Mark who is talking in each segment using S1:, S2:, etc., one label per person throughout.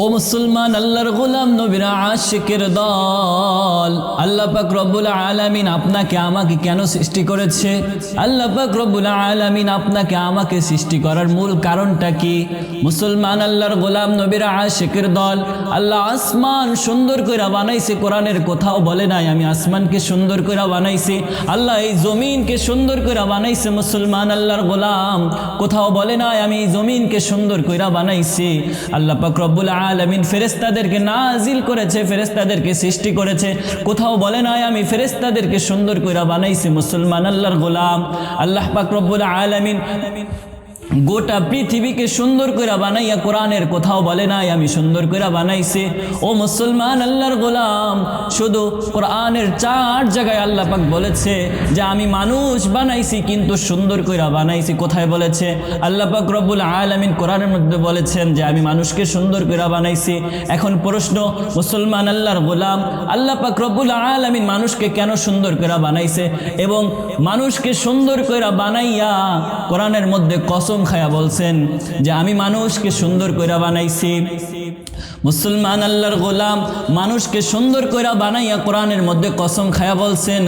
S1: ও মুসলমান, আল্লাহর গোলাম নবীর আশিকের দল, আল্লাহ পাক রব্বুল আলামিন আপনাকে আমাকে কেন সৃষ্টি করেছে? আল্লাহ পাক রব্বুল আলামিন আপনাকে আমাকে সৃষ্টি করার মূল কারণটা কি? মুসলমান, আল্লাহর গোলাম নবীর আশিকের দল, আল্লাহ আসমান সুন্দর করে বানাইছে। কোরআনের কোথাও বলে নাই আমি আসমানকে সুন্দর করে বানাইছি। আল্লাহ এই জমিনকে সুন্দর করে বানাইছে। মুসলমান, আল্লাহর গোলাম কোথাও বলে নাই আমি এই জমিনকে সুন্দর করে বানাইছি। আল্লাহ পাক রব্বুল আলামিন ফেরেশতাদেরকে নাজিল করেছে, ফেরেশতাদেরকে সৃষ্টি করেছে। কোথাও বলে নাই আমি ফেরেশতাদেরকে সুন্দর করে বানাইছি। মুসলমান, আল্লাহর গোলাম, আল্লাহ পাক রব্বুল আলামিন গোটা পৃথিবীকে সুন্দর করে বানাইয়া কোরআনের কোথাও বলে নাই আমি সুন্দর করে বানাইছি। ও মুসলমান, আল্লাহর গোলাম, শুধু কোরআনের 4 জায়গায় আল্লাহ পাক বলেছে যে আমি মানুষ বানাইছি কিন্তু সুন্দর করে বানাইছি। কোথায় বলেছে? আল্লাহ পাক রব্বুল আলামিন কোরআনের মধ্যে বলেছেন যে আমি মানুষকে সুন্দর করে বানাইছি। এখন প্রশ্ন, মুসলমান, আল্লাহর গোলাম, আল্লাহ পাক রব্বুল আলামিন মানুষকে কেন সুন্দর করে বানাইছে এবং মানুষকে সুন্দর করে বানাইয়া কোরআনের মধ্যে কসম খায়া বলছেন যে আমি মানুষকে সুন্দর করে বানাইছি। মুসলমান, আল্লাহর গোলাম, মানুষকে সুন্দর করে বানাইয়া কোরআনের মধ্যে কসম খায়া বলছেন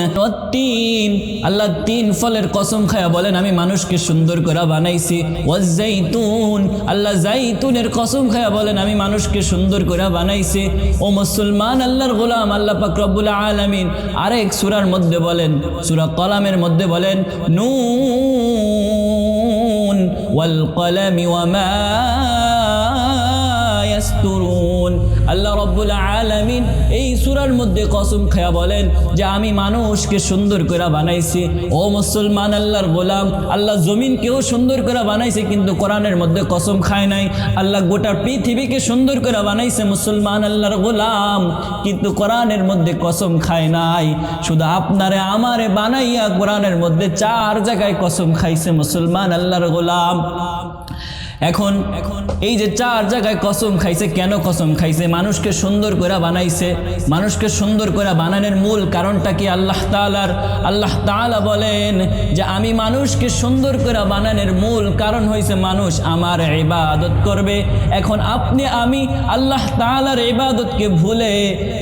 S1: আল্লাহ 3 ফলের কসম খায়া বলেন আমি মানুষকে সুন্দর করে বানাইছি। ওয়াজ্জাইতুন, আল্লাহ জাইতুনের কসম খায়া বলেন আমি মানুষকে সুন্দর করে বানাইছি। ও মুসলমান, আল্লাহর গোলাম, আল্লাহ পাক রব্বুল আলামিন আরেক সূরার মধ্যে বলেন, সূরা কলামের মধ্যে বলেন নুন ওয়াল কলামি ওয়া মা ইয়াসতুরুন। আল্লাহ রব্বুল আলামিন এই সূরার মধ্যে কসম খায়া বলেন যে আমি মানুষকে সুন্দর করে বানাইছি। ও মুসলমান, আল্লাহর গোলাম, আল্লাহ জমিনকেও সুন্দর করে বানাইছে কিন্তু কোরআনের মধ্যে কসম খায় নাই। আল্লাহ গোটা পৃথিবীকে সুন্দর করে বানাইছে মুসলমান, আল্লাহর গোলাম, কিন্তু কোরআনের মধ্যে কসম খায় নাই। শুধু আপনারে আমারে বানাইয়া কোরআনের মধ্যে 4 জায়গায় কসম খাইছে মুসলমান, আল্লাহর গোলাম। এখন এই যে 4 জায়গায় কসম খাইছে, কেন কসম খাইছে? মানুষকে সুন্দর করে বানাইছে। মানুষকে সুন্দর করে বানানোর মূল কারণটা কি? আল্লাহ তাআলা বলেন যে আমি মানুষকে সুন্দর করে বানানোর মূল কারণ হইছে মানুষ আমার ইবাদত করবে। এখন আপনি আমি আল্লাহ তাআলার ইবাদতকে ভুলে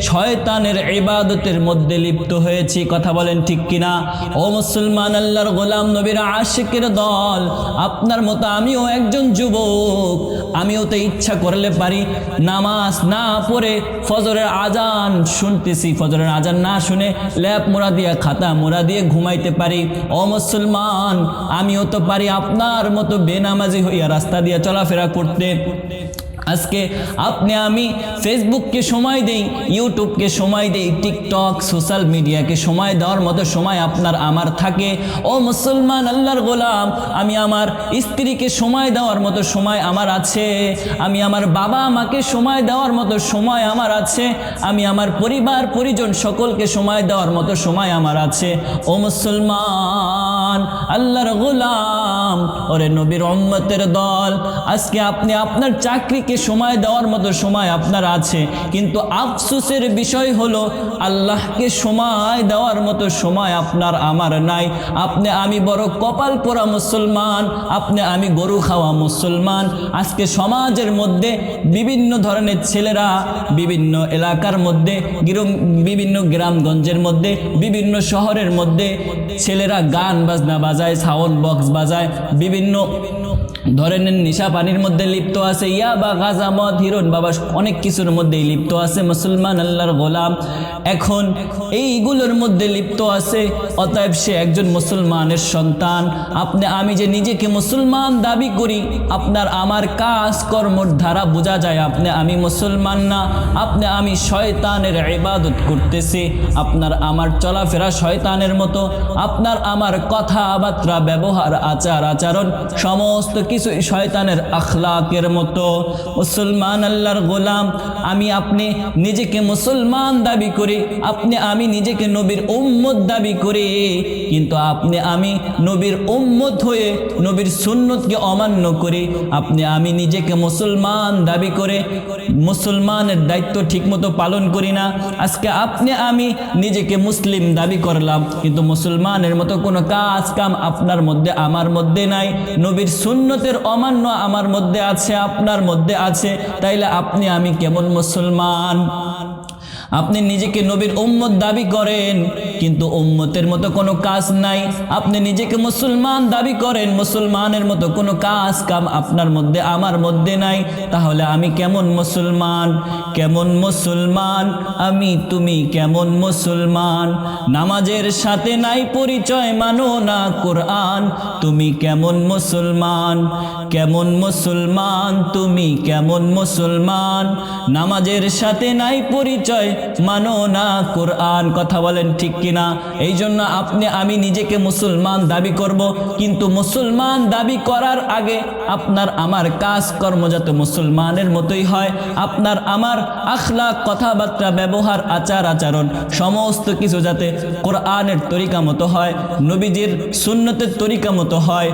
S1: শয়তানের ইবাদতের মধ্যে লিপ্ত হয়েছি। কথা বলেন ঠিক কিনা? ও মুসলমান, আল্লাহর গোলাম নবীর আশিকের দল, আপনার মতো আমিও একজন যুবক। আমিও তো ইচ্ছা করলে পারি নামাজ না পড়ে ফজরের আজান শুনতেছি, ফজরের আজান না শুনে ল্যাপ মোড়া দিয়ে খাতা মোড়া দিয়ে ঘুমাইতে পারি। ও মুসলমান, আমিও তো পারি আপনার মতো বেনামাজি হইয়া রাস্তা দিয়ে চলাফেরা করতে। আজকে আপনি আমি ফেসবুককে সময় দেই, ইউটিউবকে সময় দেই, টিকটক সোশ্যাল মিডিয়াকে সময় দেওয়ার মতো সময় আপনার আমার থাকে। ও মুসলমান, আল্লাহর গোলাম, আমি আমার স্ত্রীকে সময় দেওয়ার মতো সময় আমার আছে। আমি আমার বাবা মাকে সময় দেওয়ার মতো সময় আমার আছে। আমি আমার পরিবার পরিজন সকলকে সময় দেওয়ার মতো সময় আমার আছে। ও মুসলমান, আল্লাহর গোলাম, ওরে নবীর উম্মতের দল, আজকে আপনি আপনার চাকরিকে সময় দেওয়ার মতো সময় আপনার আছে, কিন্তু আফসোসের বিষয় হলো আল্লাহকে সময় দেওয়ার মতো সময় আপনার আমার নাই। আপনি আমি বড় কপাল পোড়া মুসলমান, আপনি আমি গরু খাওয়া মুসলমান। আজকে সমাজের মধ্যে বিভিন্ন ধরনের ছেলেরা বিভিন্ন এলাকার মধ্যে, বিভিন্ন গ্রামগঞ্জের মধ্যে, বিভিন্ন শহরের মধ্যে ছেলেরা গান বাজনা বাজায়, সাউন্ড বক্স বাজায়, বিভিন্ন ধরনের নেশা পানির মধ্যে লিপ্ত আছে, ইয়াবা গাঁজা মদ হিরোইন বাবা অনেক কিছুর মধ্যেই লিপ্ত আছে মুসলমান, আল্লাহর গোলাম। এখন এইগুলোর মধ্যে লিপ্ত আছে, অতএব সে একজন মুসলমানের সন্তান। আপনি আমি যে নিজেকে মুসলমান দাবি করি, আপনার আমার কাজ কর্মর ধারা বোঝা যায় আপনি আমি মুসলমান না। আপনি আমি শয়তানের ইবাদত করতেছি। আপনার আমার চলাফেরা শয়তানের মতো, আপনার আমার কথাবার্তা ব্যবহার আচার আচরণ সমস্ত কিছু শয়তানের আখলাকের মতো। মুসলমান, আল্লাহর গোলাম, আমি আপনি নিজেকে মুসলমান দাবি করি, আপনি আমি নিজেকে নবীর উম্মত দাবি করি, কিন্তু আপনি আমি নবীর উম্মত হয়ে নবীর সুন্নতকে অমান্য করি। আপনি আমি নিজেকে মুসলমান দাবি করে মুসলমানের দায়িত্ব ঠিকমতো পালন করি না। আজকে আপনি আমি নিজেকে মুসলিম দাবি করলাম, কিন্তু মুসলমানের মতো কোনো কাজ কাম আপনার মধ্যে আমার মধ্যে নাই। নবীর সুন্নতের সুন্নতের অমান্য আমার মধ্যে আছে, আপনার মধ্যে আছে, তাইলে আপনি আমি কেমন মুসলমান? আপনি নিজেকে নবীর উম্মত দাবি করেন, কিন্তু উম্মতের মতো কোনো কাজ নাই। আপনি নিজেকে মুসলমান দাবি করেন, মুসলমানের মতো কোনো কাজ কাম আপনার মধ্যে আমার মধ্যে নাই। তাহলে আমি কেমন মুসলমান? কেমন মুসলমান আমি, তুমি কেমন মুসলমান? নামাজের সাথে নাই পরিচয়, মানো না কোরআন, তুমি কেমন মুসলমান? কেমন মুসলমান তুমি, কেমন মুসলমান? নামাজের সাথে নাই পরিচয়, মানো না কোরআন। কথা বলেন ঠিক কিনা? এই জন্য আপনি আমি নিজেকে মুসলমান দাবি করব, কিন্তু মুসলমান দাবি করার আগে আপনার আমার কাজ কর্ম যাতে মুসলমানের মতোই হয়, আপনার আমার আখলাক, কথাবার্তা, ব্যবহার, আচার আচরণ সমস্ত কিছু যাতে কোরআনের তরিকা মতো হয়, নবীজির সুন্নতের তরিকা মতো হয়।